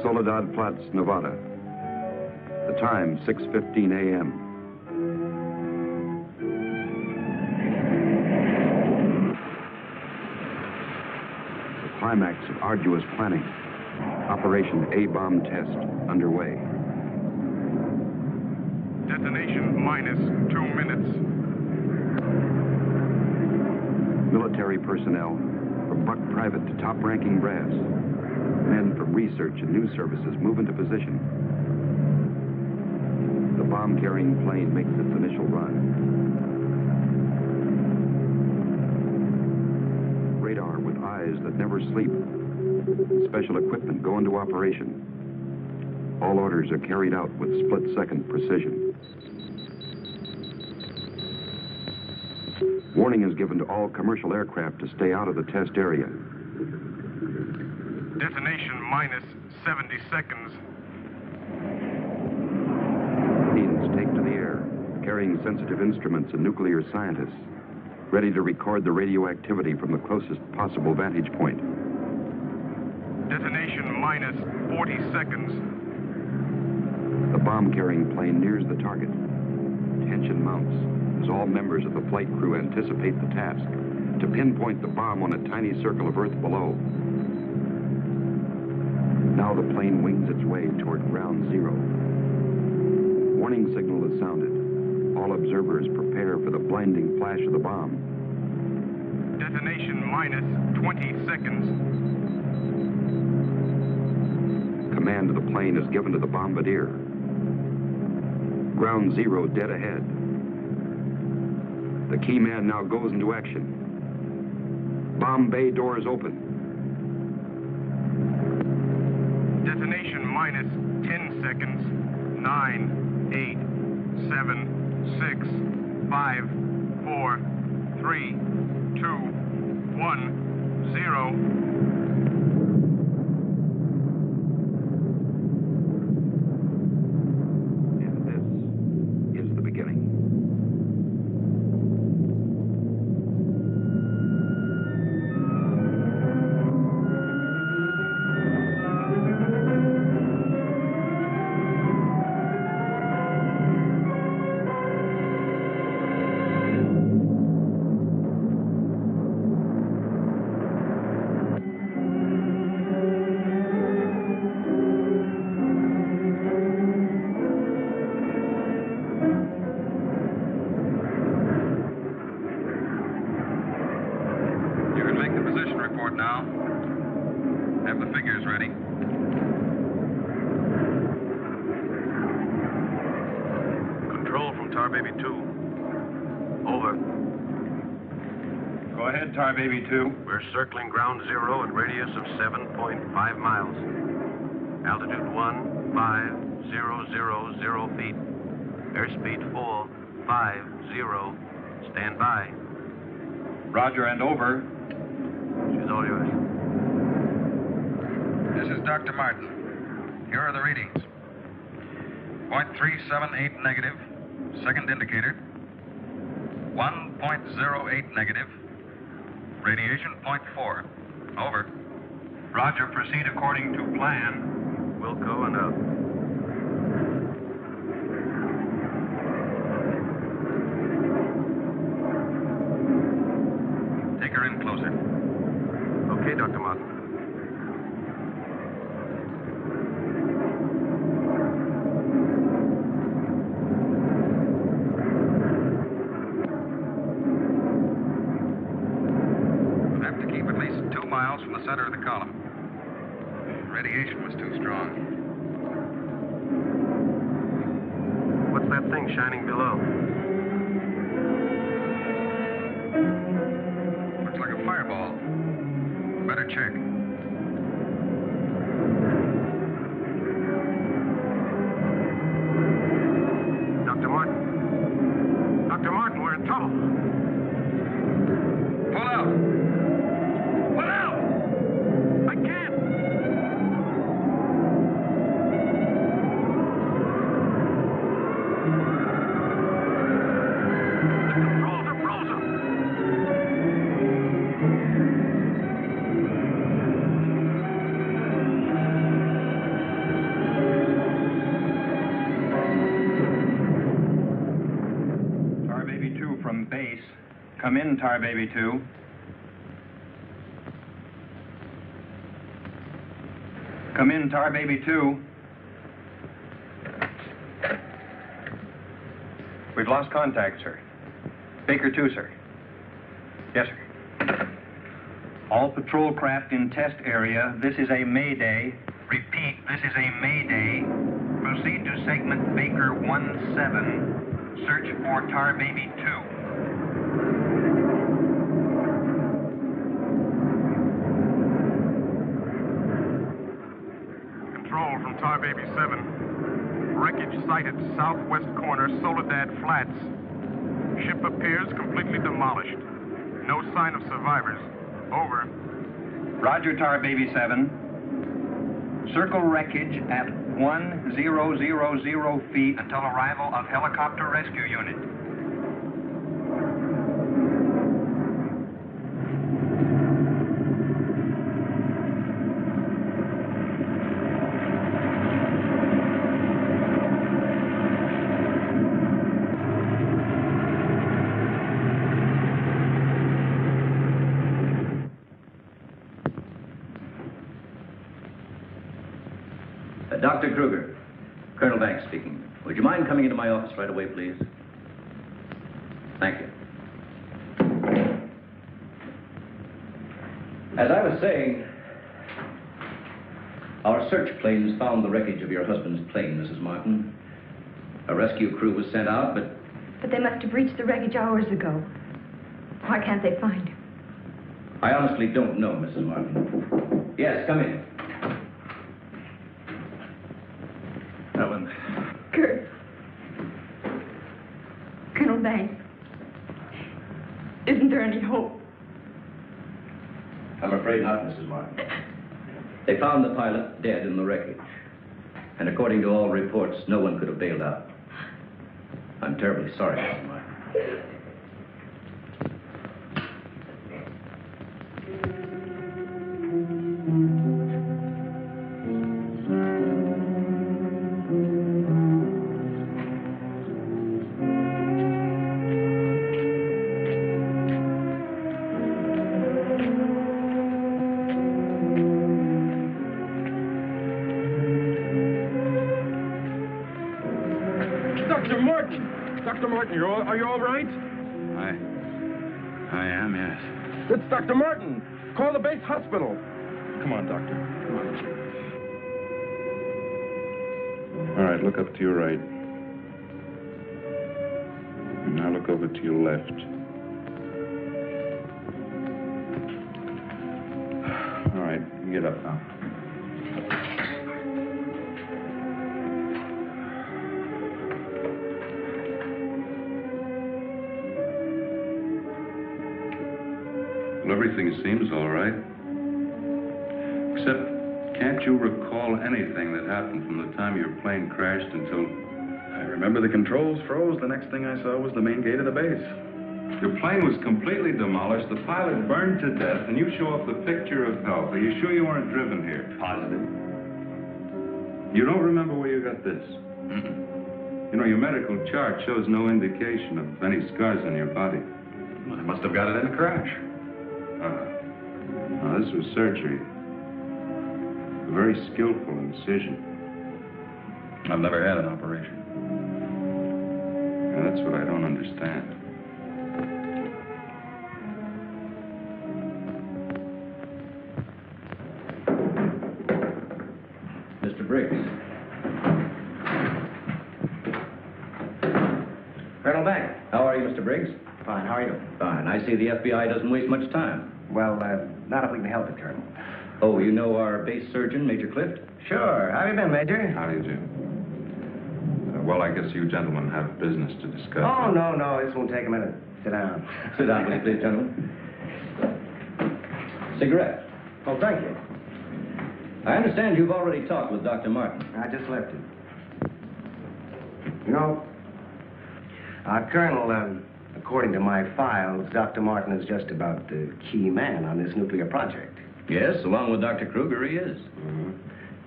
Soledad Flats, Nevada. The time, 6:15 a.m. The climax of arduous planning. Operation A-bomb test underway. Detonation minus 2 minutes. Military personnel, from buck private to top-ranking brass. Men from research and news services move into position. The bomb-carrying plane makes its initial run. Radar with eyes that never sleep. Special equipment go into operation. All orders are carried out with split-second precision. Warning is given to all commercial aircraft to stay out of the test area. Detonation minus 70 seconds. Planes take to the air, carrying sensitive instruments and nuclear scientists, ready to record the radioactivity from the closest possible vantage point. Detonation minus 40 seconds. The bomb-carrying plane nears the target. Tension mounts as all members of the flight crew anticipate the task, to pinpoint the bomb on a tiny circle of Earth below. Now the plane wings its way toward ground zero. Warning signal is sounded. All observers prepare for the blinding flash of the bomb. Detonation minus 20 seconds. Command of the plane is given to the bombardier. Ground zero dead ahead. The key man now goes into action. Bomb bay doors open. Detonation minus 10 seconds. 9, 8, 7, 6, 5, 4, 3, 2, 1, 0. Baby 2. We're circling ground zero at radius of 7.5 miles. Altitude 15,000 feet. Airspeed 450. Stand by. Roger and over. She's all yours. This is Dr. Martin. Here are the readings. 0.378 negative. Second indicator. 1.08 negative. Radiation 0.4. Over. Roger, proceed according to plan. Wilco and up. Take her in closer. Okay, Dr. Martin. From the center of the column. Radiation was too strong. What's that thing shining below? Looks like a fireball. Better check. Dr. Martin. Dr. Martin, we're in trouble. Pull out! Pull out! I can't! The controls are frozen. come in, Tar Baby 2. Come in, Tar Baby 2. We've lost contact, sir. Baker 2, sir. Yes, sir. All patrol craft in test area. This is a mayday. Repeat, this is a mayday. Proceed to segment Baker 17. Search for Tar Baby 2. Control from Tar Baby 7. Wreckage sighted southwest corner, Soledad Flats. Ship appears completely demolished. No sign of survivors. Over. Roger, Tar Baby 7. Circle wreckage at 1000 feet until arrival of helicopter rescue unit. Dr. Kruger, Colonel Banks speaking. Would you mind coming into my office right away, please? Thank you. As I was saying, our search planes found the wreckage of your husband's plane, Mrs. Martin. A rescue crew was sent out, but... But they must have reached the wreckage hours ago. Why can't they find him? I honestly don't know, Mrs. Martin. Yes, come in. Ellen. Kurt. Colonel Banks. Isn't there any hope? I'm afraid not, Mrs. Martin. They found the pilot dead in the wreckage. And according to all reports, no one could have bailed out. I'm terribly sorry, Mrs. Martin. Dr. Martin, are you all right? I am, yes. It's Dr. Martin. Call the base hospital. Come on, Doctor. Come on. All right, look up to your right. Now look over to your left. All right, get up now. Well, everything seems all right. Except, can't you recall anything that happened from the time your plane crashed until... I remember the controls froze. The next thing I saw was the main gate of the base. Your plane was completely demolished, the pilot burned to death, and you show off the picture of health. Are you sure you weren't driven here? Positive. You don't remember where you got this? Mm-mm. You know, your medical chart shows no indication of any scars on your body. Well, I must have got it in a crash. Now, this was surgery. A very skillful incision. I've never had an operation. And that's what I don't understand. Mr. Briggs. Colonel Banks. How are you, Mr. Briggs? Fine, how are you? Fine. I see the FBI doesn't waste much time. Well, not if we can help it, Colonel. Oh, you know our base surgeon, Major Clift? Sure. How have you been, Major? How do you do? Well, I guess you gentlemen have business to discuss. Oh, no. This won't take a minute. Sit down. Sit down, will you please, gentlemen? Cigarette. Oh, thank you. I understand you've already talked with Dr. Martin. I just left him. You know, Colonel, according to my files, Dr. Martin is just about the key man on this nuclear project. Yes, along with Dr. Kruger, he is. Mm-hmm.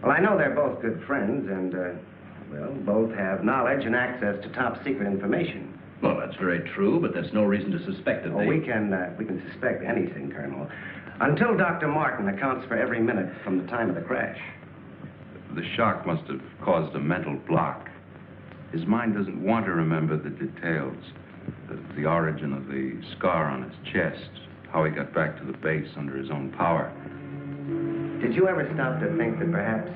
Well, I know they're both good friends, and, well, both have knowledge and access to top secret information. Well, that's very true, but that's no reason to suspect that Oh, we can suspect anything, Colonel, until Dr. Martin accounts for every minute from the time of the crash. The shock must have caused a mental block. His mind doesn't want to remember the details. The origin of the scar on his chest, how he got back to the base under his own power. Did you ever stop to think that perhaps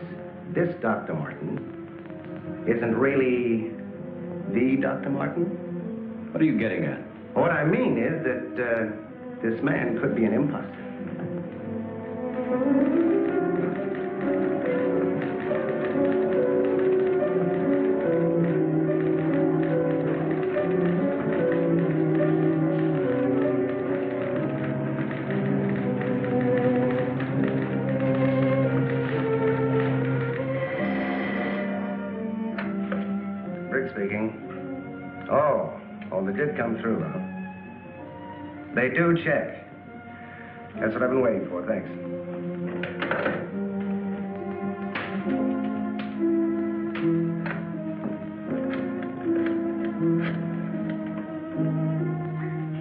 this Dr. Martin isn't really the Dr. Martin? What are you getting at? What I mean is that this man could be an imposter. Speaking. Oh, they did come through, huh? They do check. That's what I've been waiting for, thanks.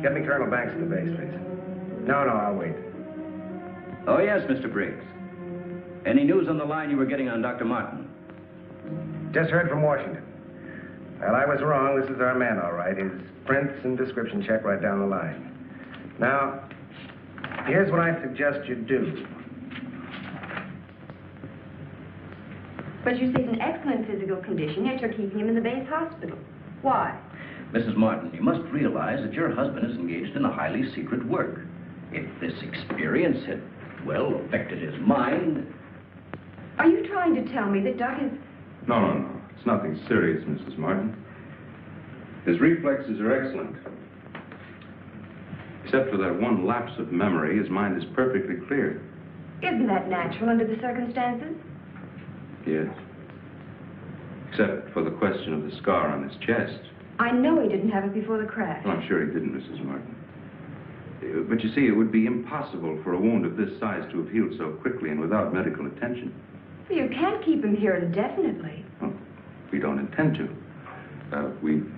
Get me Colonel Banks at the base, please. No, I'll wait. Oh, yes, Mr. Briggs. Any news on the line you were getting on Dr. Martin? Just heard from Washington. Well, I was wrong. This is our man, all right. His prints and description check right down the line. Now, here's what I suggest you do. But you say he's in excellent physical condition, yet you're keeping him in the base hospital. Why? Mrs. Martin, you must realize that your husband is engaged in a highly secret work. If this experience had, well, affected his mind... Are you trying to tell me that Doc is... No. It's nothing serious, Mrs. Martin. His reflexes are excellent. Except for that one lapse of memory, his mind is perfectly clear. Isn't that natural under the circumstances? Yes. Except for the question of the scar on his chest. I know he didn't have it before the crash. Well, I'm sure he didn't, Mrs. Martin. But you see, it would be impossible for a wound of this size to have healed so quickly and without medical attention. Well, you can't keep him here indefinitely. Well, we don't intend to. We've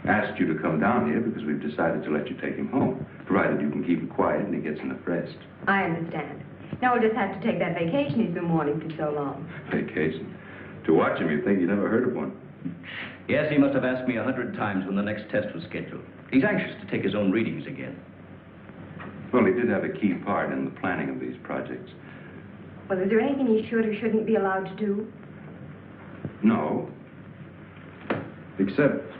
asked you to come down here because we've decided to let you take him home, provided you can keep him quiet and he gets enough rest. I understand. Now we'll just have to take that vacation he's been wanting for so long. Vacation? To watch him, you'd think you never heard of one. Yes, he must have asked me 100 times when the next test was scheduled. He's anxious to take his own readings again. Well, he did have a key part in the planning of these projects. Well, is there anything he should or shouldn't be allowed to do? No. Except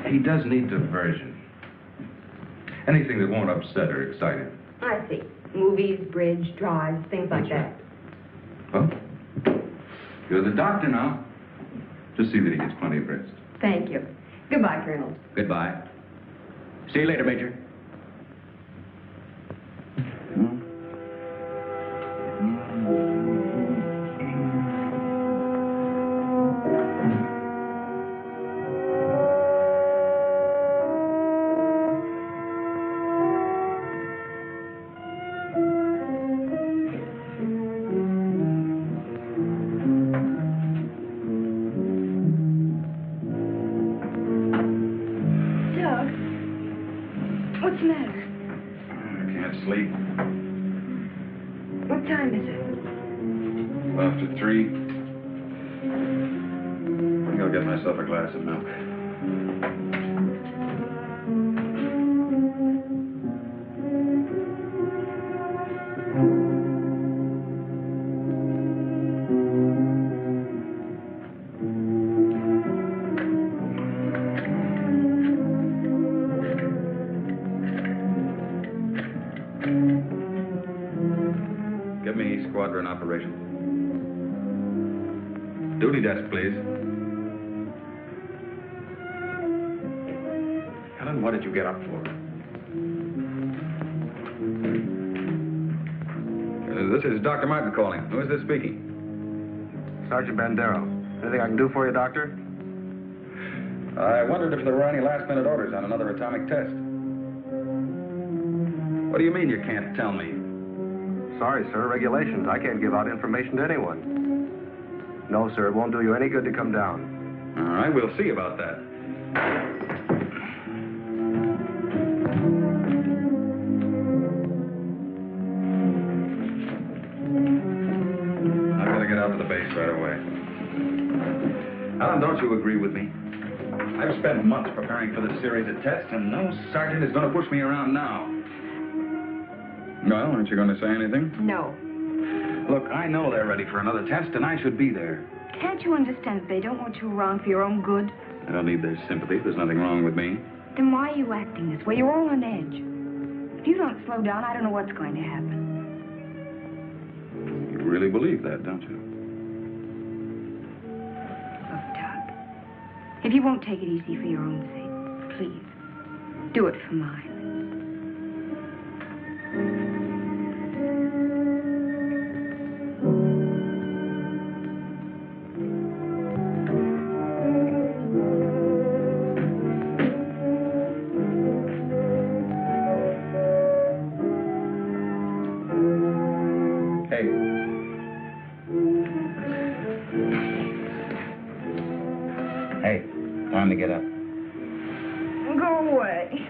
he does need diversion. Anything that won't upset or excite him. I see. Movies, bridge, drives, things like that. Well, you're the doctor now. Just see that he gets plenty of rest. Thank you. Goodbye, Colonel. Goodbye. See you later, Major. What's the matter? I can't sleep. What time is it? After 3. I think I'll get myself a glass of milk. Give me squadron operation. Duty desk, please. Helen, what did you get up for? This is Dr. Martin calling. Who is this speaking? Sergeant Bandero. Anything I can do for you, Doctor? I wondered if there were any last-minute orders on another atomic test. What do you mean you can't tell me? Sorry, sir. Regulations. I can't give out information to anyone. No, sir. It won't do you any good to come down. All right, we'll see about that. thanks right away. Alan, don't you agree with me? I've spent months preparing for this series of tests, and no sergeant is going to push me around now. Well, aren't you going to say anything? No. Look, I know they're ready for another test, and I should be there. Can't you understand that they don't want you around for your own good? I don't need their sympathy. There's nothing wrong with me. Then why are you acting this way? You're all on edge. If you don't slow down, I don't know what's going to happen. You really believe that, don't you? Look, Doc, if you won't take it easy for your own sake, please, do it for mine. Hey, time to get up. Go away.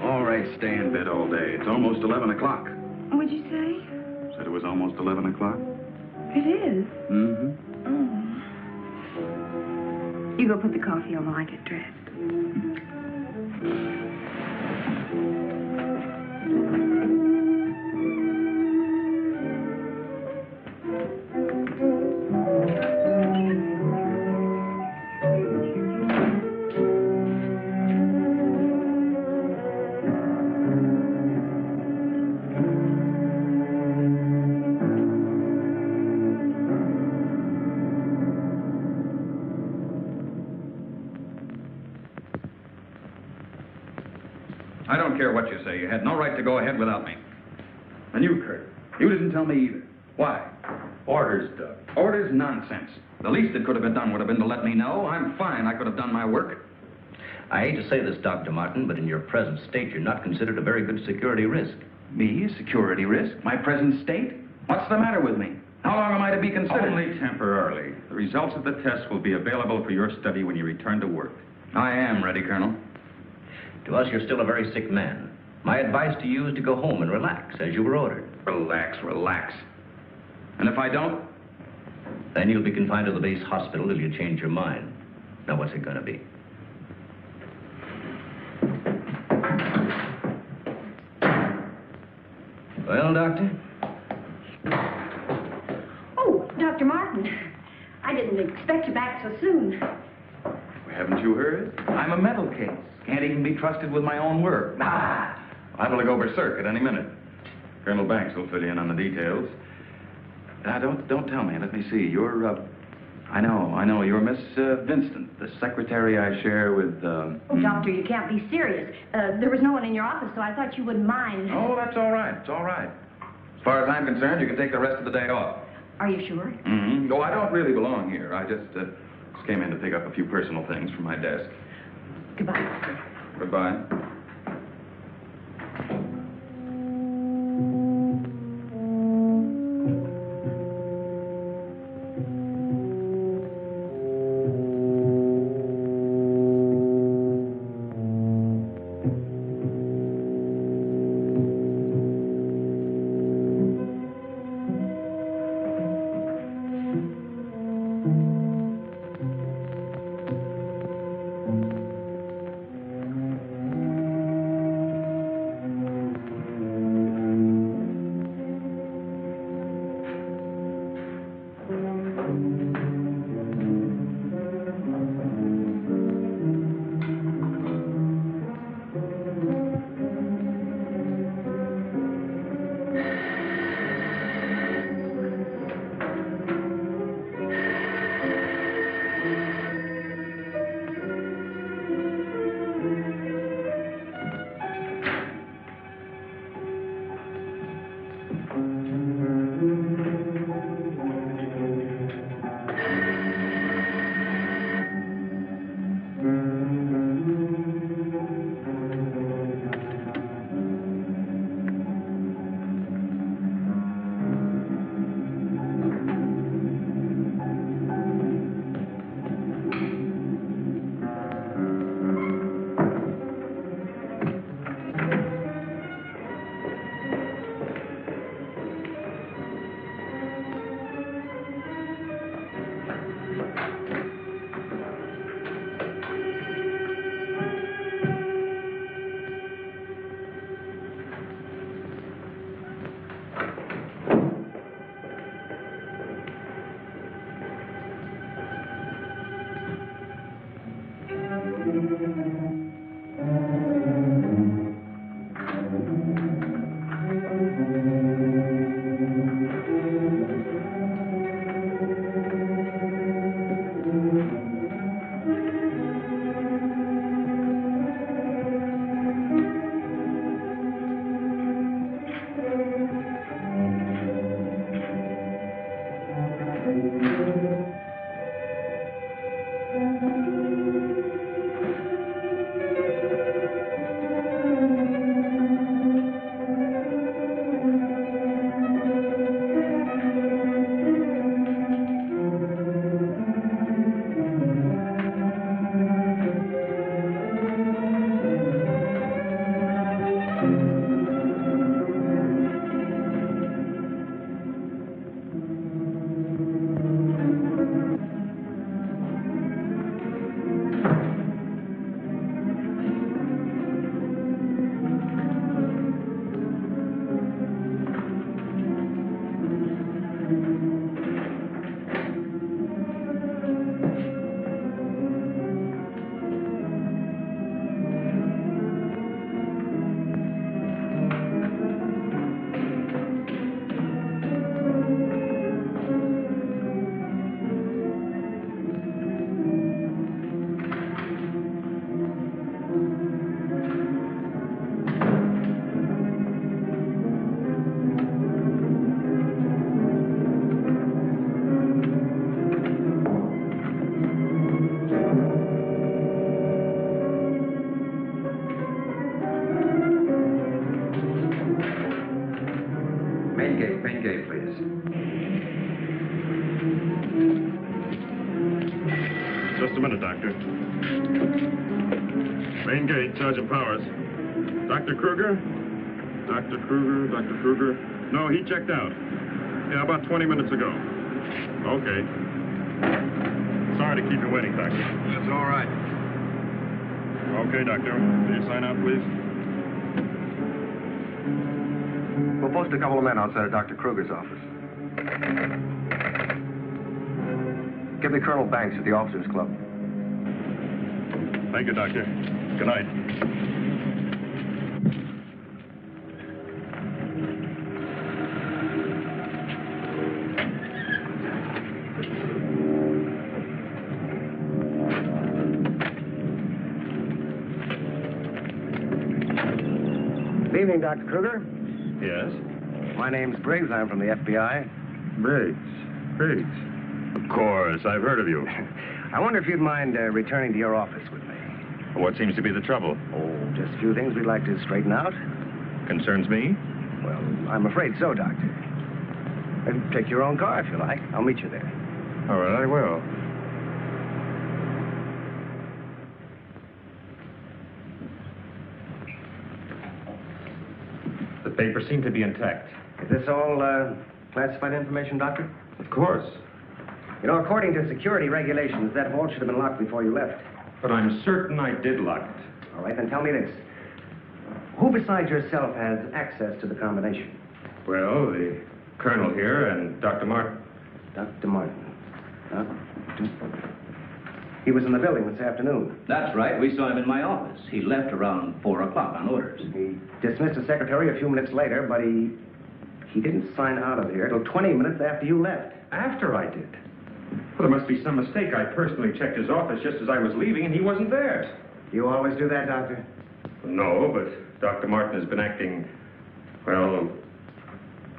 All right, stay in bed all day. It's almost 11 o'clock. What'd you say? Said it was almost 11 o'clock? It is. Mm-hmm. Oh. You go put the coffee on while I get dressed. I don't care what you say. You had no right to go ahead without me. And you, Kurt, you didn't tell me either. Why? Orders, Doug. Orders? Nonsense. The least that could have been done would have been to let me know. I'm fine. I could have done my work. I hate to say this, Dr. Martin, but in your present state, you're not considered a very good security risk. Me? A security risk? My present state? What's the matter with me? How long am I to be considered? Only temporarily. The results of the test will be available for your study when you return to work. I am ready, Colonel. To us, you're still a very sick man. My advice to you is to go home and relax, as you were ordered. Relax, relax. And if I don't? Then you'll be confined to the base hospital till you change your mind. Now, what's it going to be? Well, Doctor? Oh, Dr. Martin. I didn't expect you back so soon. Haven't you heard? I'm a mental case. Can't even be trusted with my own work. Liable to go berserk at any minute. Colonel Banks will fill you in on the details. Don't tell me. Let me see. You're, I know. You're Miss Vincent, the secretary I share with, Oh, Doctor, you can't be serious. There was no one in your office, so I thought you wouldn't mind. Oh, that's all right. It's all right. As far as I'm concerned, you can take the rest of the day off. Are you sure? Mm-hmm. No, I don't really belong here. I just came in to pick up a few personal things from my desk. Goodbye, Doctor. Goodbye. Main gate, please. Just a minute, Doctor. Main gate, Sergeant Powers. Dr. Kruger? Dr. Kruger. No, he checked out. Yeah, about 20 minutes ago. Okay. Sorry to keep you waiting, Doctor. That's all right. Okay, Doctor. Will you sign out, please? We'll post a couple of men outside of Dr. Kruger's office. Give me Colonel Banks at the Officers Club. Thank you, Doctor. Good night. Good evening, Dr. Kruger. Yes? My name's Briggs. I'm from the FBI. Briggs. Of course, I've heard of you. I wonder if you'd mind returning to your office with me. What seems to be the trouble? Oh, just a few things we'd like to straighten out. Concerns me? Well, I'm afraid so, Doctor. Take your own car if you like. I'll meet you there. All right, I will. The papers seem to be intact. Is this all classified information, Doctor? Of course. You know, according to security regulations, that vault should have been locked before you left. But I'm certain I did lock it. All right, then tell me this. Who besides yourself has access to the combination? Well, the colonel here and Dr. Martin. Dr. Martin. He was in the building this afternoon. That's right. We saw him in my office. He left around 4 o'clock on orders. He dismissed the secretary a few minutes later, but he didn't sign out of here till 20 minutes after you left. After I did. Well, there must be some mistake. I personally checked his office just as I was leaving, and he wasn't there. You always do that, Doctor? No, but Dr. Martin has been acting, well,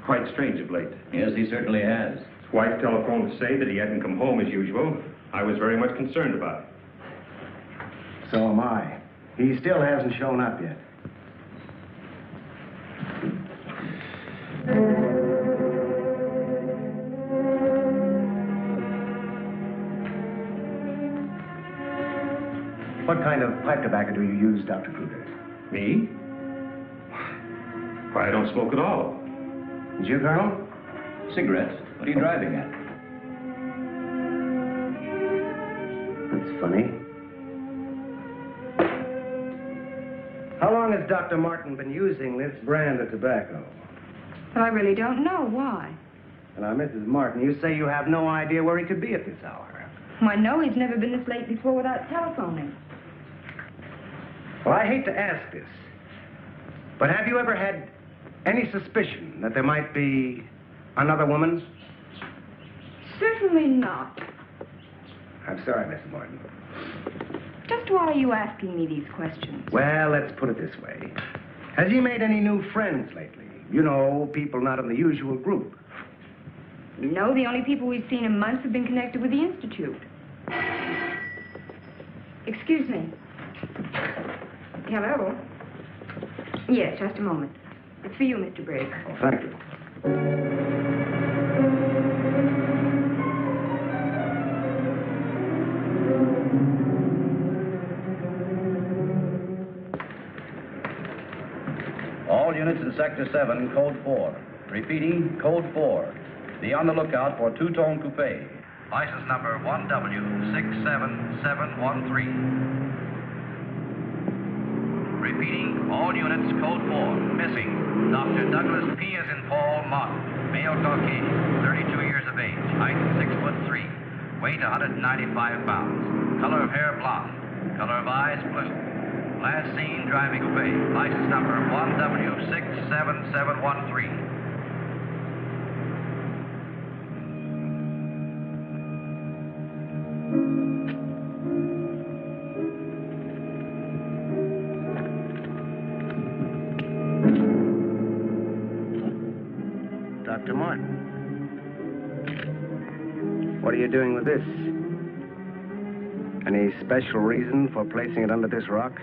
quite strange of late. Yes, he certainly has. His wife telephoned to say that he hadn't come home as usual. I was very much concerned about it. So am I. He still hasn't shown up yet. What kind of pipe tobacco do you use, Dr. Kruger? Me? Why, I don't smoke at all. Did you, Colonel? Cigarettes? What are you driving at? That's funny. How long has Dr. Martin been using this brand of tobacco? But I really don't know. Why? Now, Mrs. Martin, you say you have no idea where he could be at this hour. Why, no, he's never been this late before without telephoning. Well, I hate to ask this, but have you ever had Any suspicion that there might be another woman? Certainly not. I'm sorry, Mrs. Morton. Just why are you asking me these questions? Well, let's put it this way. Has he made any new friends lately? You know, people not in the usual group. No, the only people we've seen in months have been connected with the Institute. Excuse me. Hello? Yes, just a moment. It's for you, Mr. Briggs. Oh, thank you. All units in Sector 7, Code 4. Repeating, Code 4. Be on the lookout for two-tone coupe. License number 1W67713. Repeating, all units, Code 4. Missing, Dr. Douglas P. as in Paul Martin. Male Caucasian, 32 years of age. Height 6'3". Weight 195 pounds. Color of hair blonde. Color of eyes blue. Last seen driving coupe. License number 1W67713. Dr. Martin. What are you doing with this? Any special reason for placing it under this rock?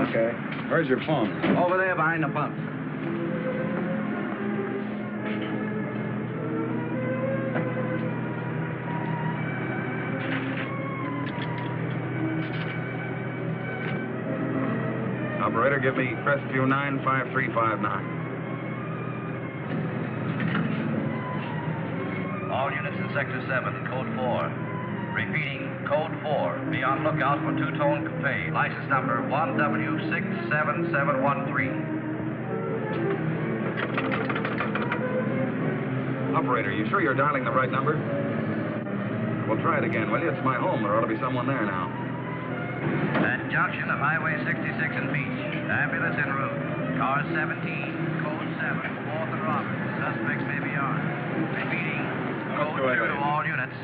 Okay. Where's your phone? Over there behind the pump. Operator, give me Crestview 95359. All units in Sector 7, Code 4. Repeating, Code 4. Be on lookout for two-tone coupe. License number 1W67713. Operator, you sure you're dialing the right number? Well, try it again, will you? It's my home. There ought to be someone there now. At junction of Highway 66 and Beach. Ambulance en route. Car 17, Code 7, 4th and Roberts. Suspects may be armed. Repeating, Code 2 to all units.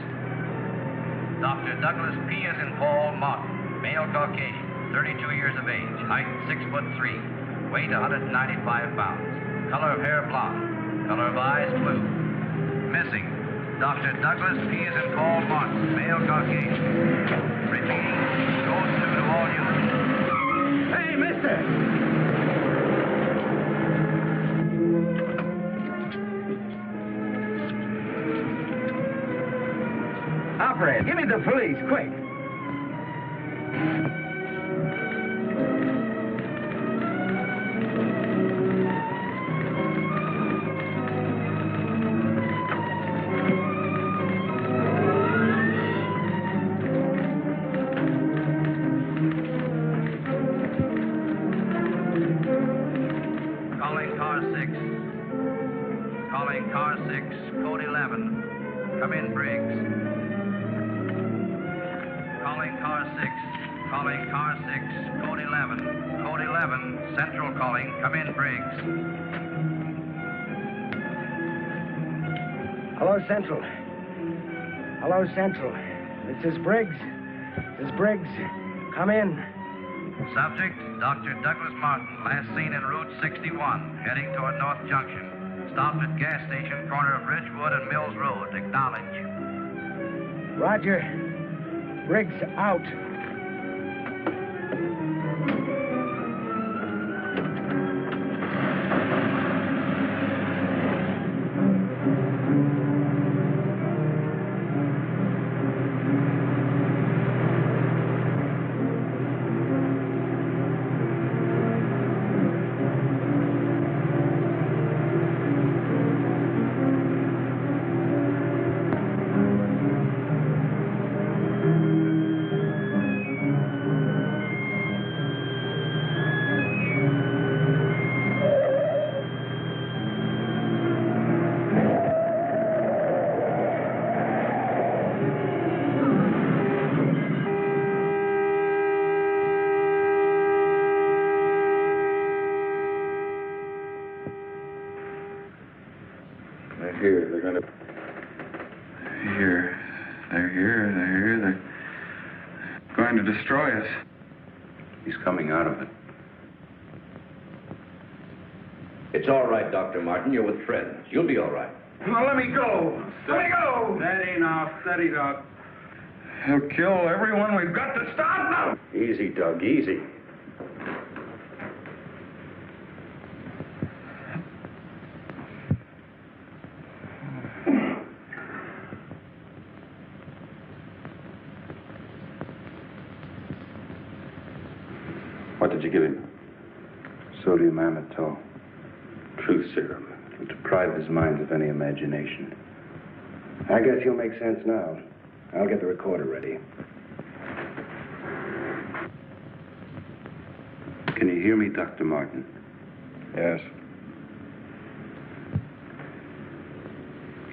Dr. Douglas P. as in Paul Martin. Male Caucasian, 32 years of age. Height 6'3". Weight 195 pounds. Color of hair blonde. Color of eyes blue. Missing, Dr. Douglas P. as in Paul Martin. Male Caucasian. Repeating, Code 2 to all units. Hey, mister! Operator, give me the police, quick. Calling car 6. Calling car 6, Code 11. Come in, Briggs. Calling car 6. Calling car 6, Code 11. Code 11, Central calling. Come in, Briggs. Hello, Central. Hello, Central. This is Briggs. This is Briggs. Come in. Subject, Dr. Douglas Martin, last seen en Route 61, heading toward North Junction. Stopped at gas station, corner of Ridgewood and Mills Road. Acknowledge. Roger. Briggs out. They're here. They're going to... Here. They're here. They're here. They're going to destroy us. He's coming out of it. It's all right, Dr. Martin. You're with friends. You'll be all right. Now, let me go. Let me go. Steady now. Steady, Doc. He'll kill everyone. We've got to stop now. Easy, Doug, easy. What did you give him? Sodium amytal. Truth serum. It'll deprive his mind of any imagination. I guess you'll make sense now. I'll get the recorder ready. Can you hear me, Dr. Martin? Yes.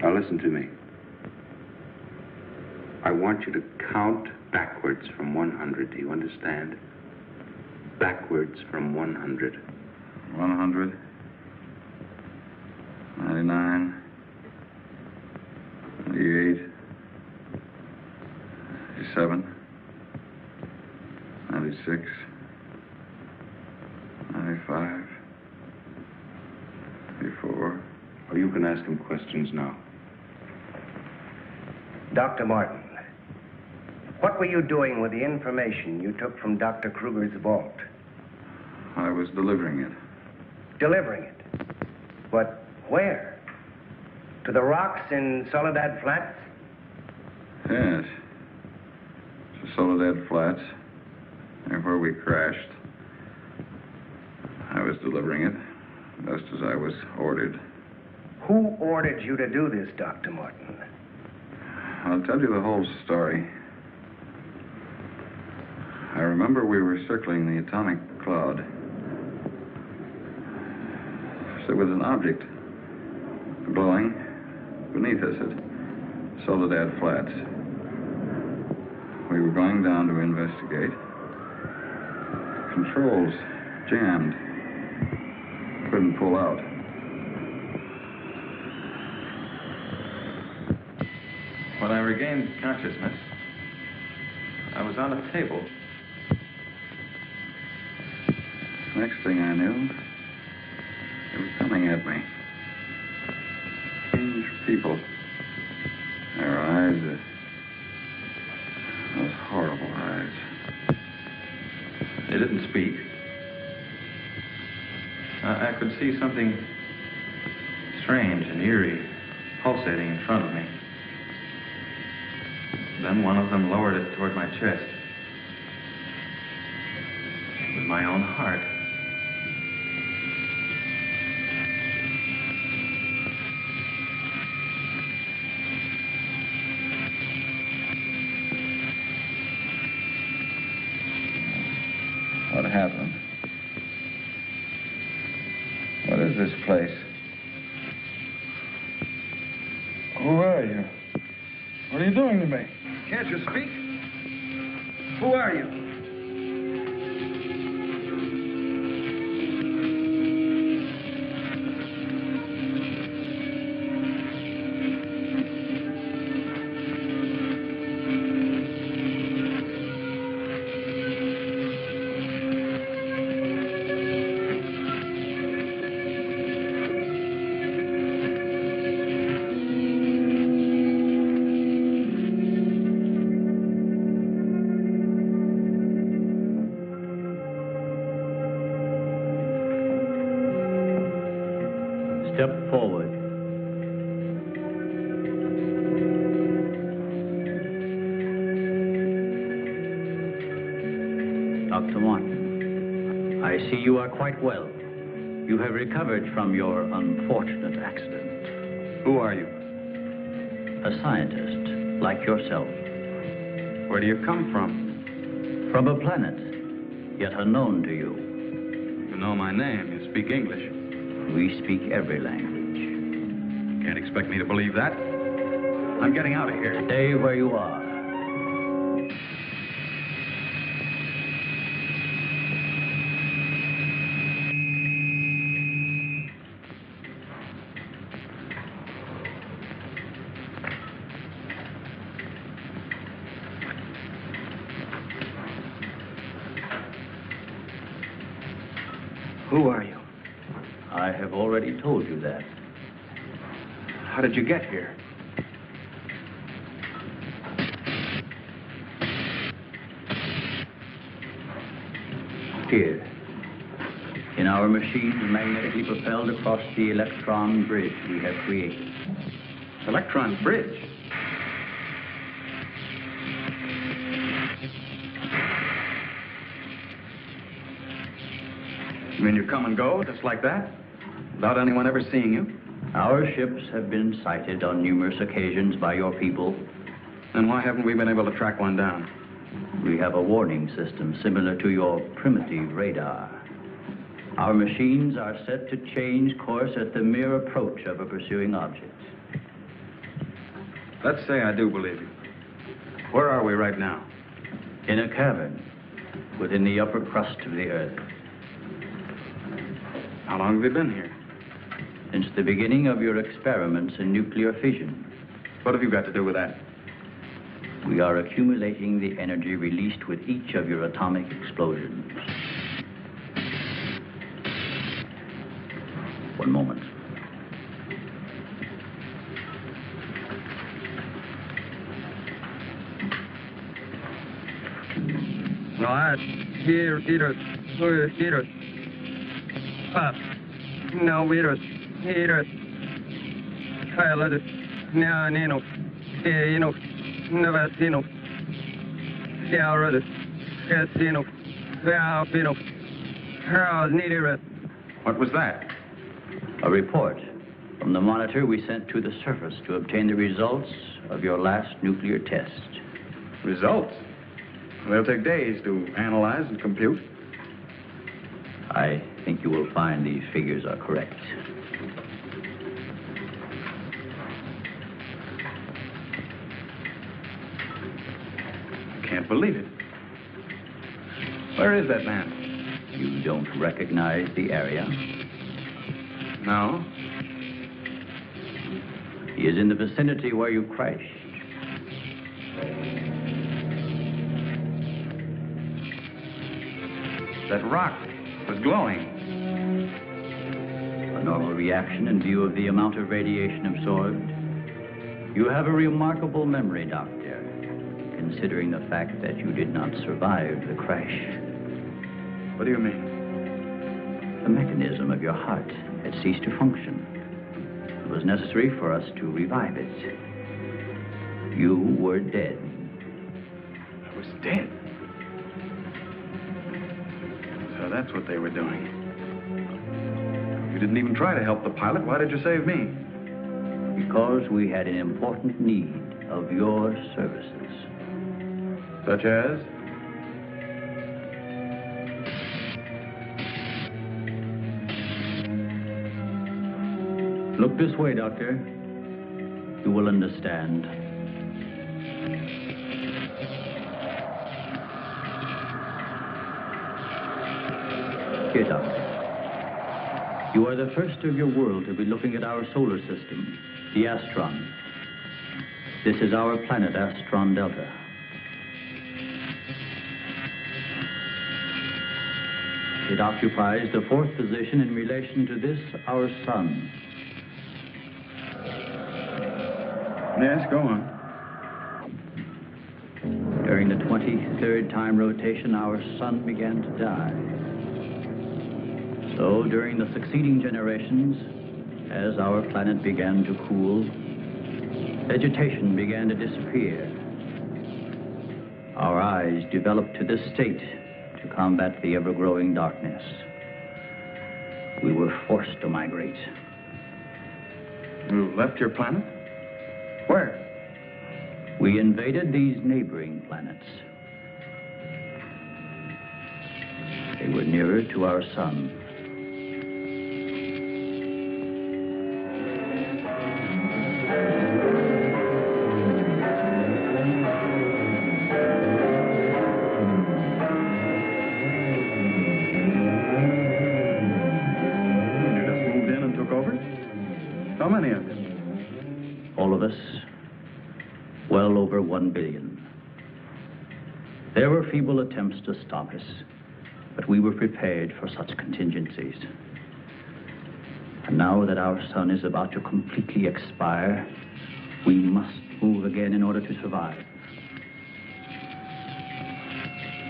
Now listen to me. I want you to count backwards from 100. Do you understand? Backwards from 100. 100. 99. 98. 97. 96. 95. 94. Or you can ask him questions now. Dr. Martin, what were you doing with the information you took from Dr. Kruger's vault? I was delivering it. Delivering it? But where? To the rocks in Soledad Flats? Yes. To Soledad Flats, there where we crashed. I was delivering it, just as I was ordered. Who ordered you to do this, Dr. Martin? I'll tell you the whole story. I remember we were circling the atomic cloud. There was an object glowing beneath us at Soledad Flats. We were going down to investigate. Controls jammed. Couldn't pull out. When I regained consciousness, I was on a table. Next thing I knew, they were coming at me. Strange people. Their eyes, those horrible eyes. They didn't speak. I could see something strange and eerie pulsating in front of me. Then one of them lowered it toward my chest. It was my own heart. What happened? What is this place? Who are you? What are you doing to me? Can't you speak? Who are you? Step forward. Dr. Martin, I see you are quite well. You have recovered from your unfortunate accident. Who are you? A scientist, like yourself. Where do you come from? From a planet, yet unknown to you. You know my name. You speak English. We speak every language. Can't expect me to believe that. I'm getting out of here. Stay where you are. Who are you? I have already told you that. How did you get here? Here, in our machines magnetically propelled across the electron bridge we have created. Electron bridge? You mean you come and go just like that? Without anyone ever seeing you? Our ships have been sighted on numerous occasions by your people. Then why haven't we been able to track one down? We have a warning system similar to your primitive radar. Our machines are set to change course at the mere approach of a pursuing object. Let's say I do believe you. Where are we right now? In a cavern within the upper crust of the Earth. How long have you been here? Since the beginning of your experiments in nuclear fission. What have you got to do with that? We are accumulating the energy released with each of your atomic explosions. One moment. No, I here virus. No virus. Virus. I let it. No, Nino. Nino. Never seen it. Yeah, already. Yes, Nino. Yeah, Nino. How needed it. What was that? A report from the monitor we sent to the surface to obtain the results of your last nuclear test. Results? They'll take days to analyze and compute. I think you will find these figures are correct. Can't believe it. Where is that man? You don't recognize the area? No. He is in the vicinity where you crashed. That rock was glowing. A normal reaction in view of the amount of radiation absorbed. You have a remarkable memory, Doctor, considering the fact that you did not survive the crash. What do you mean? The mechanism of your heart had ceased to function. It was necessary for us to revive it. You were dead. I was dead. So that's what they were doing. You didn't even try to help the pilot. Why did you save me? Because we had an important need of your services. Such as? Look this way, Doctor. You will understand. Here, Doctor. You are the first of your world to be looking at our solar system, the Astron. This is our planet, Astron Delta. It occupies the fourth position in relation to this, our sun. Yes, go on. During the 23rd time rotation, our sun began to die. So during the succeeding generations, as our planet began to cool, vegetation began to disappear. Our eyes developed to this state to combat the ever-growing darkness. We were forced to migrate. You left your planet? Where? We invaded these neighboring planets. They were nearer to our sun. How many of you? All of us, well over 1 billion. There were feeble attempts to stop us. But we were prepared for such contingencies. And now that our sun is about to completely expire, we must move again in order to survive.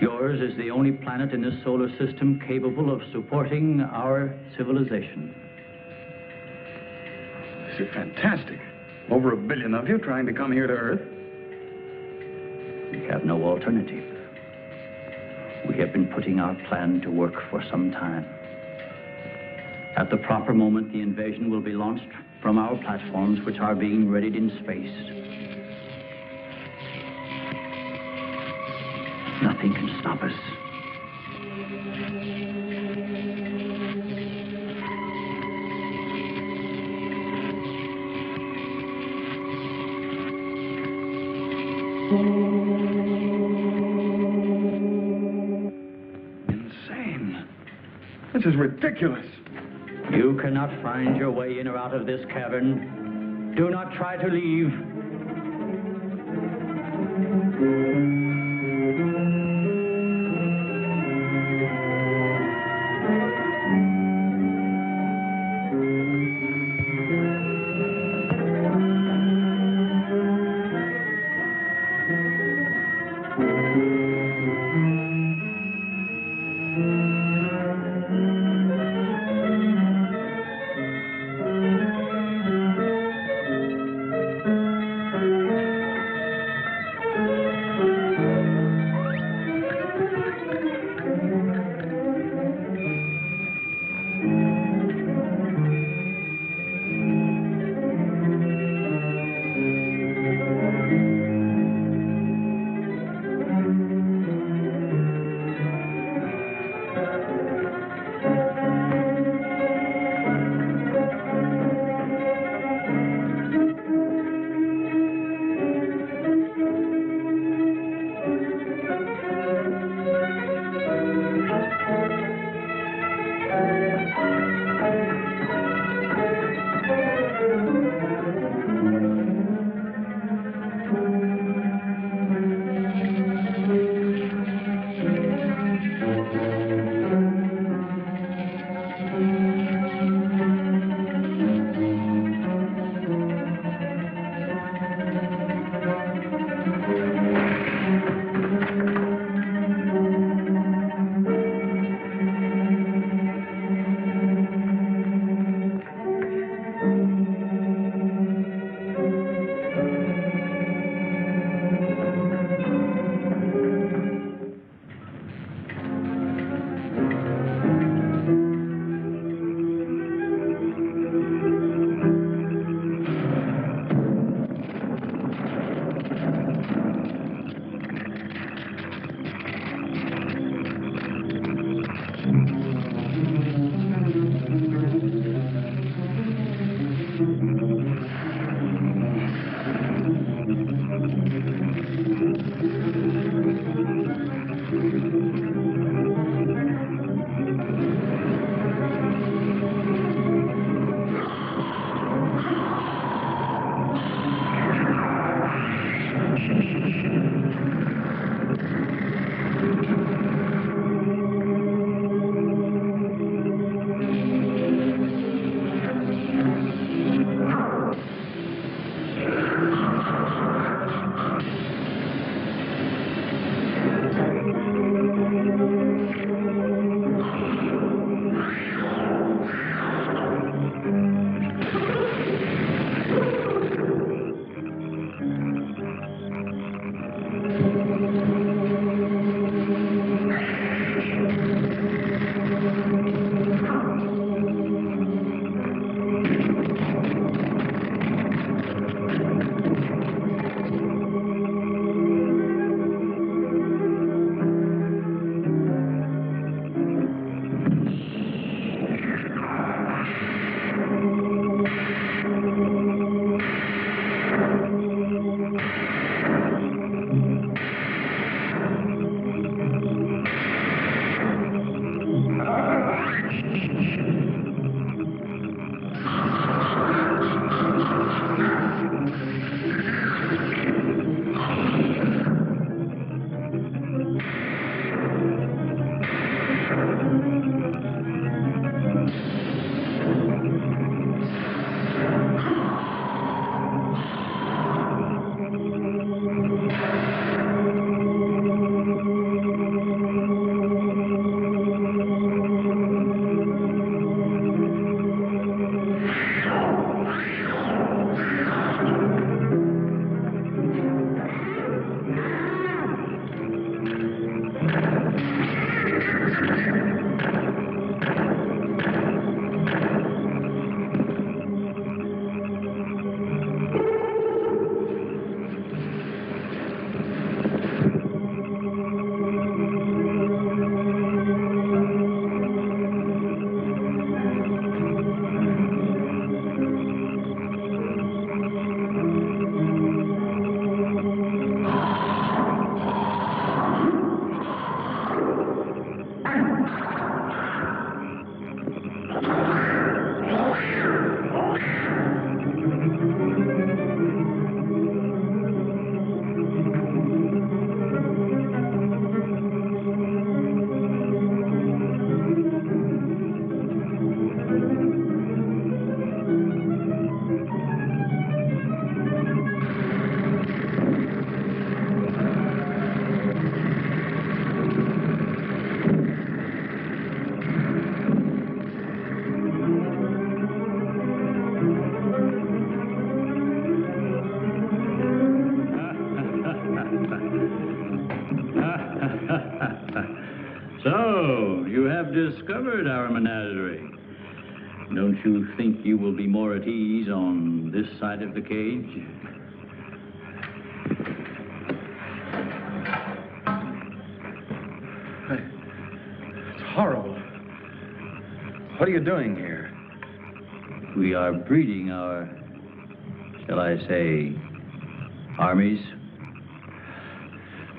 Yours is the only planet in this solar system capable of supporting our civilization. This is fantastic. Over 1 billion of you trying to come here to Earth. We have no alternative. We have been putting our plan to work for some time. At the proper moment, the invasion will be launched from our platforms, which are being readied in space. Nothing can stop us. Insane. This is ridiculous. You cannot find your way in or out of this cavern. Do not try to leave. have discovered our menagerie. Don't you think you will be more at ease on this side of the cage? It's horrible. What are you doing here? We are breeding our, shall I say, armies.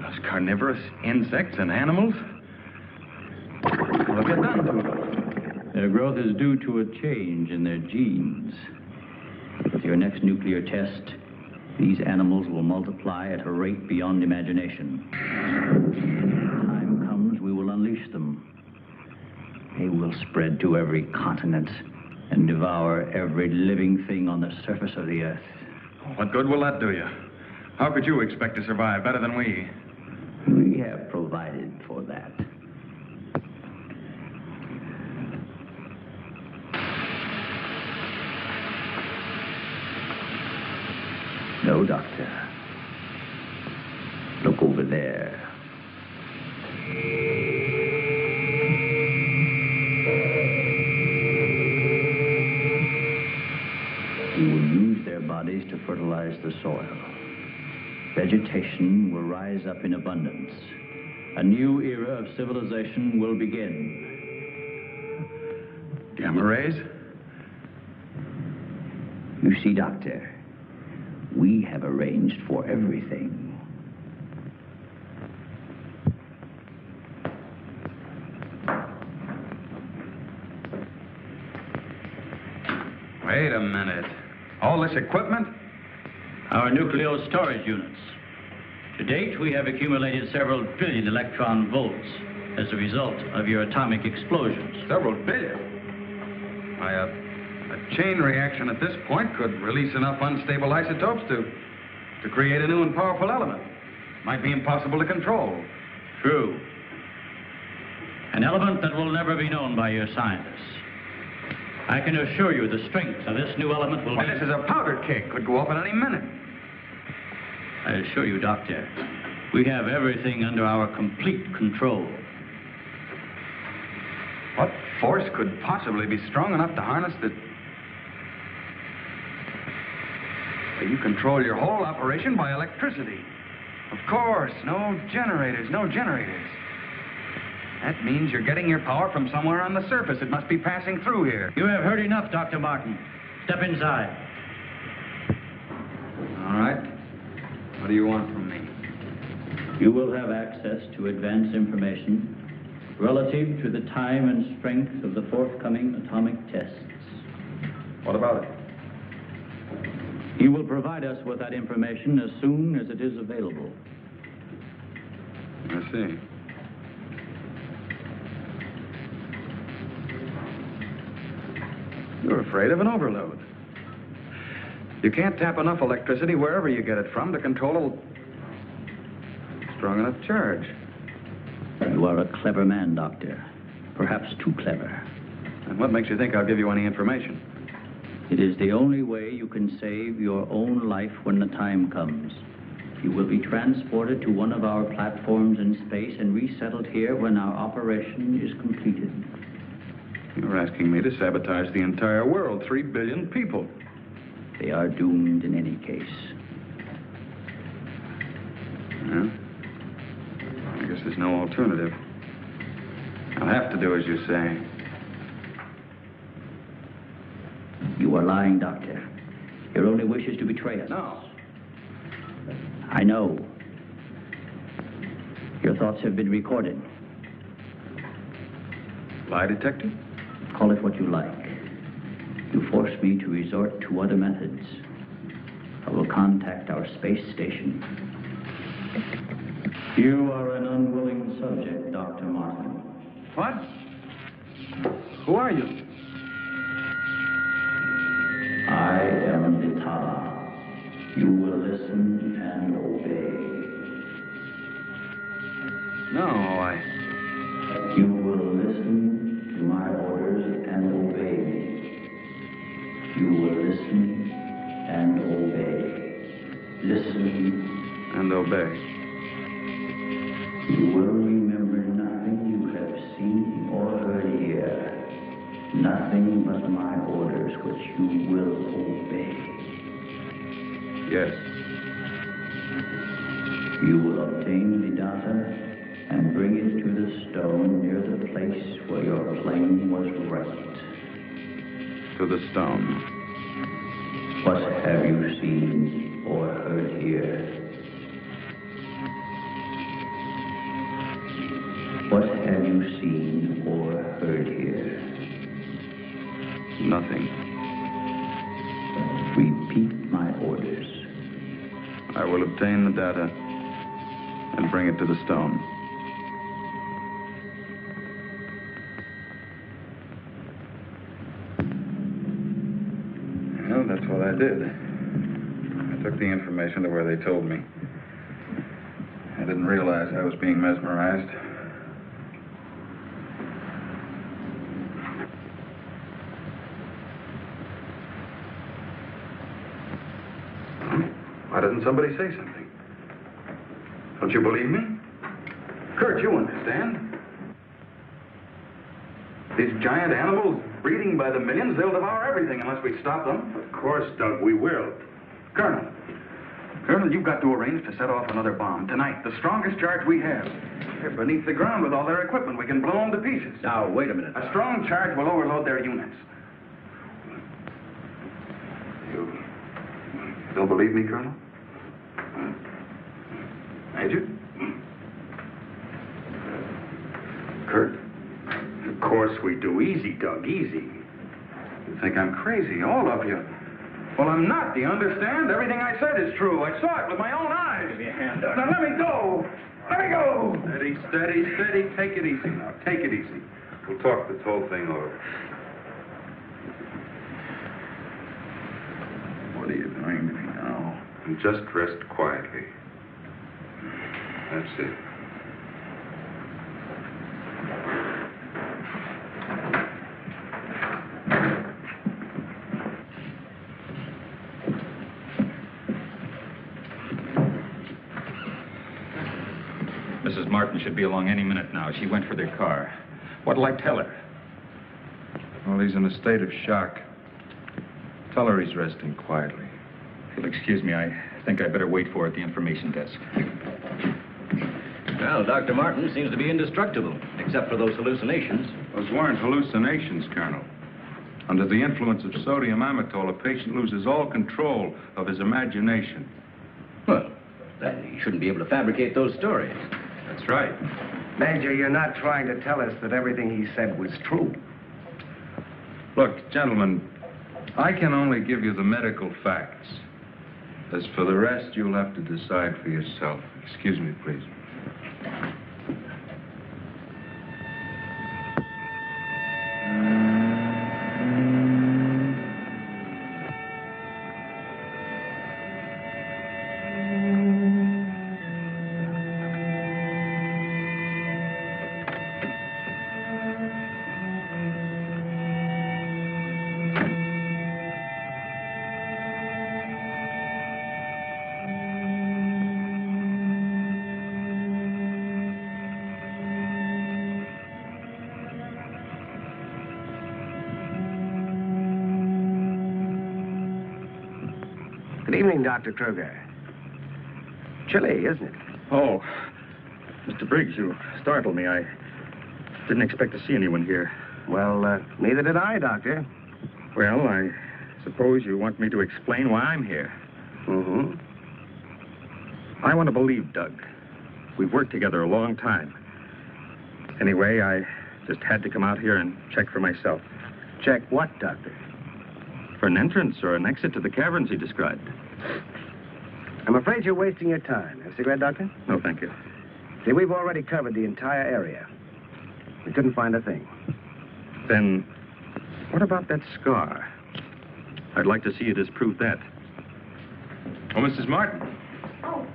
Those carnivorous insects and animals? What have you done to them? Their growth is due to a change in their genes. With your next nuclear test, these animals will multiply at a rate beyond imagination. When the time comes, we will unleash them. They will spread to every continent and devour every living thing on the surface of the earth. What good will that do you? How could you expect to survive better than we? We have provided for that. No, Doctor. Look over there. We will use their bodies to fertilize the soil. Vegetation will rise up in abundance. A new era of civilization will begin. Gamma rays? You see, Doctor, we have arranged for everything. Wait a minute. All this equipment? Our nuclear storage units. To date, we have accumulated several billion electron volts as a result of your atomic explosions. Several billion? Why, a chain reaction at this point could release enough unstable isotopes to create a new and powerful element. Might be impossible to control. True. An element that will never be known by your scientists. I can assure you the strength of this new element will be... This is a powder keg. Could go off at any minute. I assure you, Doctor, we have everything under our complete control. What force could possibly be strong enough to harness the... You control your whole operation by electricity. Of course, no generators. That means you're getting your power from somewhere on the surface. It must be passing through here. You have heard enough, Dr. Martin. Step inside. All right. What do you want from me? You will have access to advanced information relative to the time and strength of the forthcoming atomic tests. What about it? You will provide us with that information as soon as it is available. I see. You're afraid of an overload. You can't tap enough electricity wherever you get it from to control a strong enough charge. You are a clever man, Doctor. Perhaps too clever. And what makes you think I'll give you any information? It is the only way you can save your own life when the time comes. You will be transported to one of our platforms in space and resettled here when our operation is completed. You're asking me to sabotage the entire world, 3 billion people. They are doomed in any case. Yeah? I guess there's no alternative. I'll have to do as you say. You are lying, Doctor. Your only wish is to betray us. No. I know. Your thoughts have been recorded. Lie detector? Call it what you like. You force me to resort to other methods. I will contact our space station. You are an unwilling subject, Dr. Martin. What? Who are you? I am Vitala. You will listen and obey. No, You will listen to my orders and obey me. You will listen and obey. Listen and obey. You will remember nothing you have seen or heard Yes. You will obtain the data and bring it to the stone near the place where your plane was wrecked. To the stone. What have you seen or heard here? What have you seen or heard here? Nothing. Repeat my orders. I will obtain the data and bring it to the stone. Well, that's what I did. I took the information to where they told me. I didn't realize I was being mesmerized. Why doesn't somebody say something? Don't you believe me? Kurt, you understand. These giant animals breeding by the millions, they'll devour everything unless we stop them. Of course, Doug, we will. Colonel, you've got to arrange to set off another bomb tonight. The strongest charge we have. They're beneath the ground with all their equipment. We can blow them to pieces. Now, wait a minute. A strong charge will overload their units. You don't believe me, Colonel? Major? Kurt? Of course we do. Easy, Doug, easy. You think I'm crazy, all of you. Well, I'm not, do you understand? Everything I said is true. I saw it with my own eyes. Give me a hand, Doug. Now, let me go. Let me go. Steady, steady, steady. Take it easy now. Take it easy. We'll talk this whole thing over. What are you doing to me now? Just rest quietly. That's it. Mrs. Martin should be along any minute now. She went for their car. What'll I tell her? Well, he's in a state of shock. Tell her he's resting quietly. If you'll excuse me, I think I better wait for her at the information desk. Well, Dr. Martin seems to be indestructible, except for those hallucinations. Those weren't hallucinations, Colonel. Under the influence of sodium amytal, a patient loses all control of his imagination. Well, then he shouldn't be able to fabricate those stories. That's right. Major, you're not trying to tell us that everything he said was true. Look, gentlemen, I can only give you the medical facts. As for the rest, you'll have to decide for yourself. Excuse me, please. Good evening, Dr. Kruger. Chilly, isn't it? Oh, Mr. Briggs, you startled me. I didn't expect to see anyone here. Well, neither did I, Doctor. Well, I suppose you want me to explain why I'm here. Mm-hmm. I want to believe Doug. We've worked together a long time. Anyway, I just had to come out here and check for myself. Check what, Doctor? For an entrance or an exit to the caverns he described. I'm afraid you're wasting your time. Have a cigarette, Doctor? No, thank you. See, we've already covered the entire area. We couldn't find a thing. Then, what about that scar? I'd like to see you disprove that. Oh, Mrs. Martin. Oh.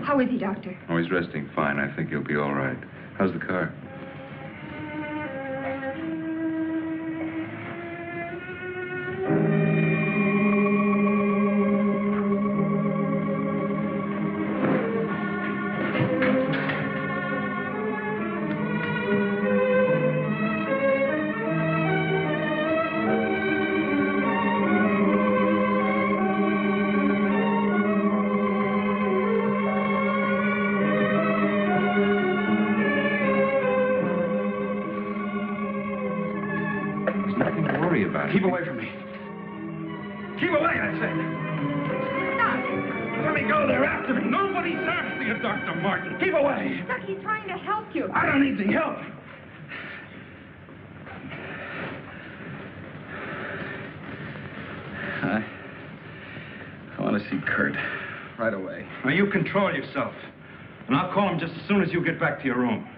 How is he, Doctor? Oh, he's resting fine. I think he'll be all right. How's the car? away, I said. Let me go. They're after me. Nobody's after you, Dr. Martin. Keep away. Doc, he's trying to help you. I don't need the help. I want to see Kurt right away. Now, you control yourself. And I'll call him just as soon as you get back to your room.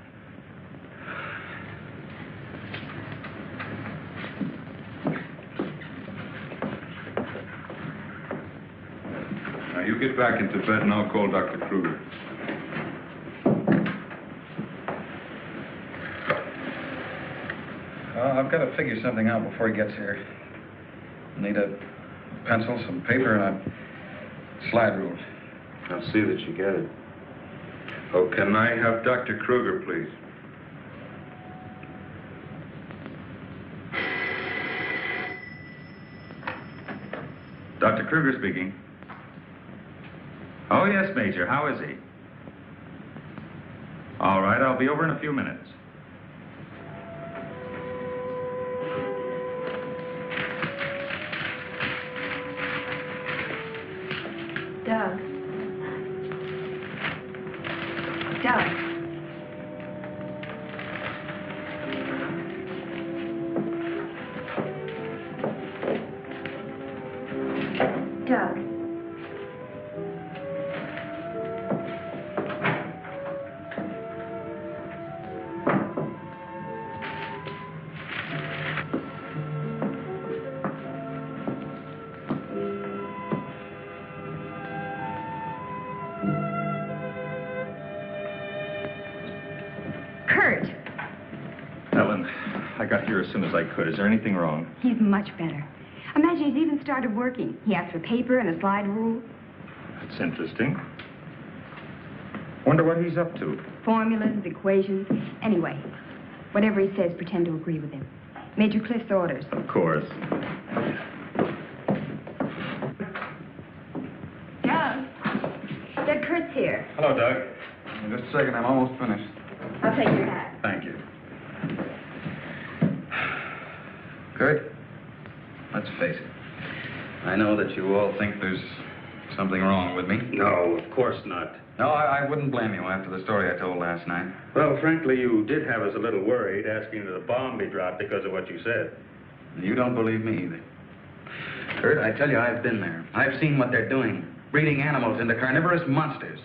Now, you get back into bed and I'll call Dr. Kruger. I've got to figure something out before he gets here. I need a pencil, some paper, and a slide rule. I'll see that you get it. Oh, can I have Dr. Kruger, please? Dr. Kruger speaking. Oh, yes, Major. How is he? All right, I'll be over in a few minutes. Doug. Doug. Doug. Kurt. Ellen, I got here as soon as I could. Is there anything wrong? He's much better. Imagine he's even started working. He asked for paper and a slide rule. That's interesting. Wonder what he's up to. Formulas, equations. Anyway, whatever he says, pretend to agree with him. Major Cliff's orders. Of course. Doug. Doug, Kurt's here. Hello, Doug. Just a second, I'm almost finished. I'll take your hat. Thank you. Kurt, let's face it. I know that you all think there's something wrong with me. No, of course not. No, I wouldn't blame you after the story I told last night. Well, frankly, you did have us a little worried, asking that a bomb be dropped because of what you said. You don't believe me either. Kurt, I tell you, I've been there. I've seen what they're doing, breeding animals into carnivorous monsters.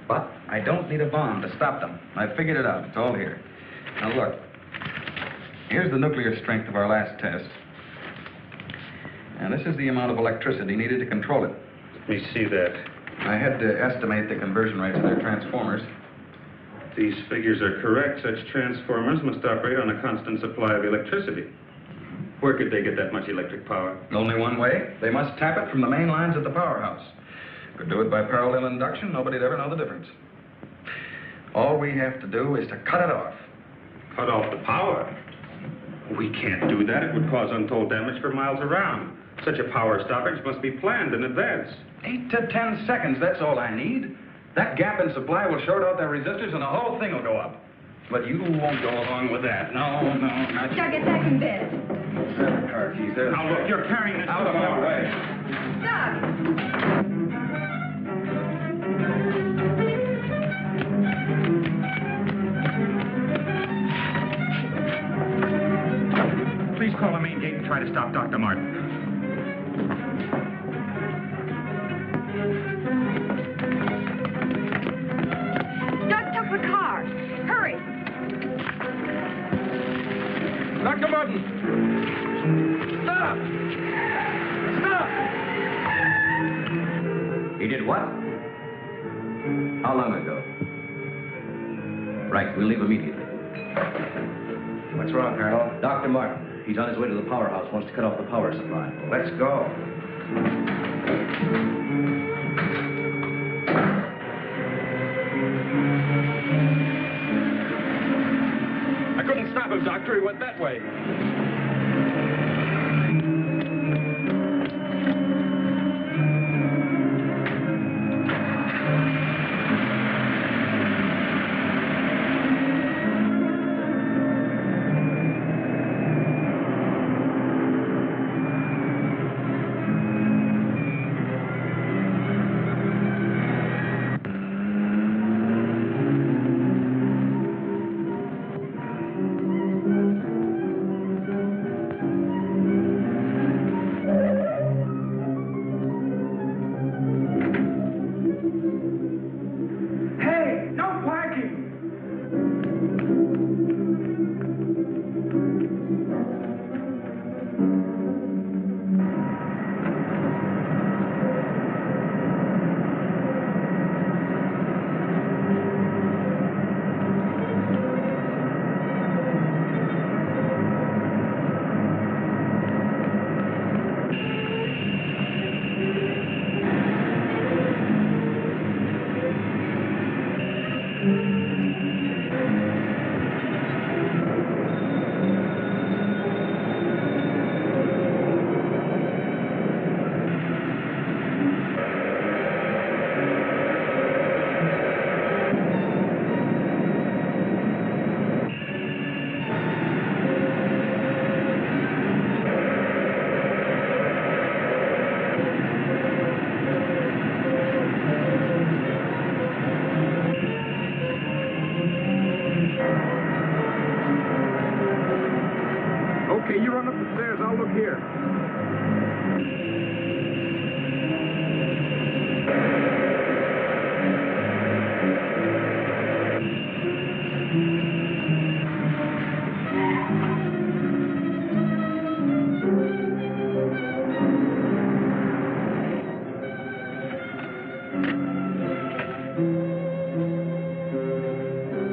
But I don't need a bomb to stop them. I've figured it out. It's all here. Now, look. Here's the nuclear strength of our last test. And this is the amount of electricity needed to control it. Let me see that. I had to estimate the conversion rates of their transformers. These figures are correct. Such transformers must operate on a constant supply of electricity. Where could they get that much electric power? Only one way. They must tap it from the main lines at the powerhouse. Could do it by parallel induction. Nobody'd ever know the difference. All we have to do is to cut it off. Cut off the power? We can't do that. It would cause untold damage for miles around. Such a power stoppage must be planned in advance. 8 to 10 seconds, that's all I need. That gap in supply will short out their resistors and the whole thing will go up. But you won't go along with that. No, not you. Doug, get back in bed. There's the car keys. There's Now, look, you're carrying this out of my way. Doug! Please call the main gate and try to stop Dr. Martin. Doug took the car. Hurry. Dr. Martin! Stop! Stop! He did what? How long ago? Right, we'll leave immediately. What's wrong, Colonel? Dr. Martin, he's on his way to the powerhouse, wants to cut off the power supply. Let's go. I couldn't stop him, Doctor. He went that way.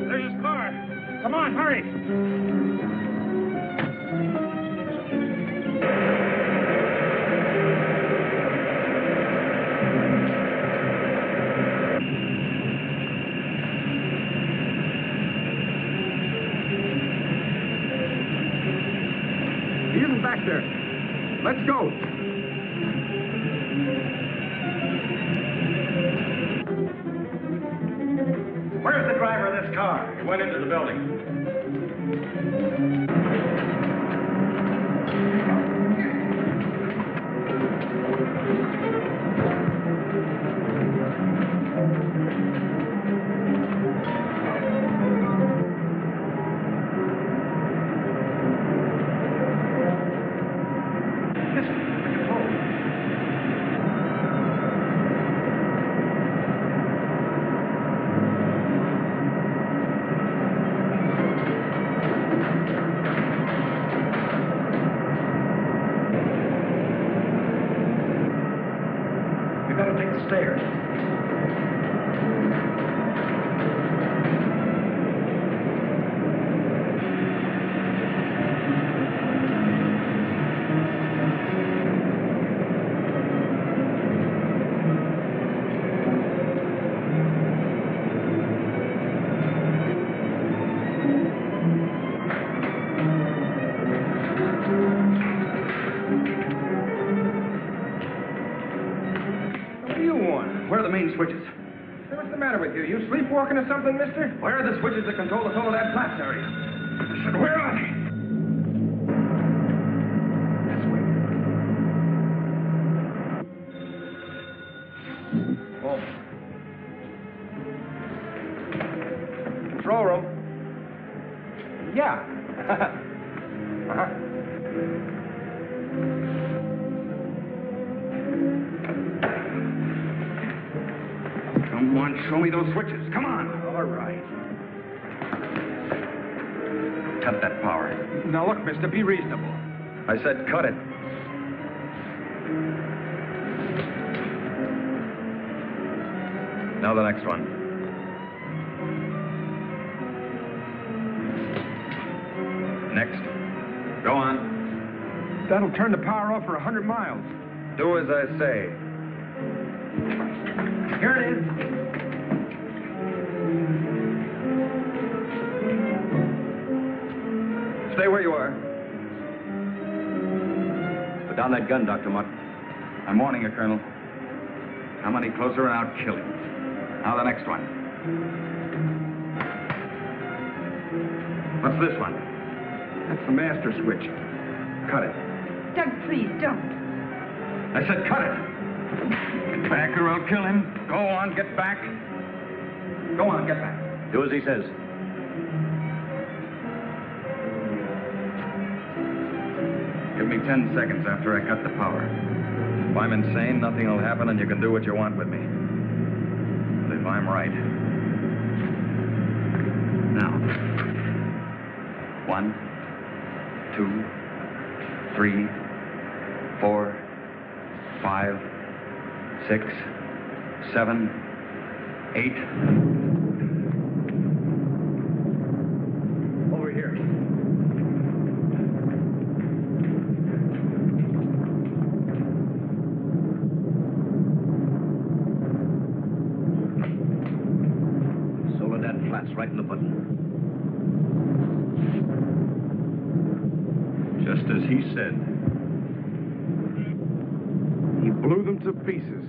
There's his car. Come on, hurry. He isn't back there. Let's go. Where's the driver of this car? He went into the building. We've got to take the stairs. What do you want? Where are the main switches? Hey, what's the matter with you? You sleepwalking or something, mister? Where are the switches that control the Soledad Flats area? I said, where are they? This way. Oh. Control room. Yeah. Uh-huh. Come on, show me those switches. Come on. All right. Cut that power. Now, look, mister, be reasonable. I said cut it. Now the next one. Next. Go on. That'll turn the power off for 100 miles. Do as I say. Here it is. Stay where you are. Put down that gun, Dr. Martin. I'm warning you, Colonel. Come any closer and I'll kill you. Now the next one. What's this one? That's the master switch. Cut it. Doug, please, don't. I said cut it. Get back or I'll kill him. Go on, get back. Go on, get back. Do as he says. Give me 10 seconds after I cut the power. If I'm insane, nothing will happen and you can do what you want with me. But if I'm right... Now. 1, 2, 3, 4, 5, 6, 7, 8. Over here. Soledad Flats, right in the button. Just as he said. He blew them to pieces.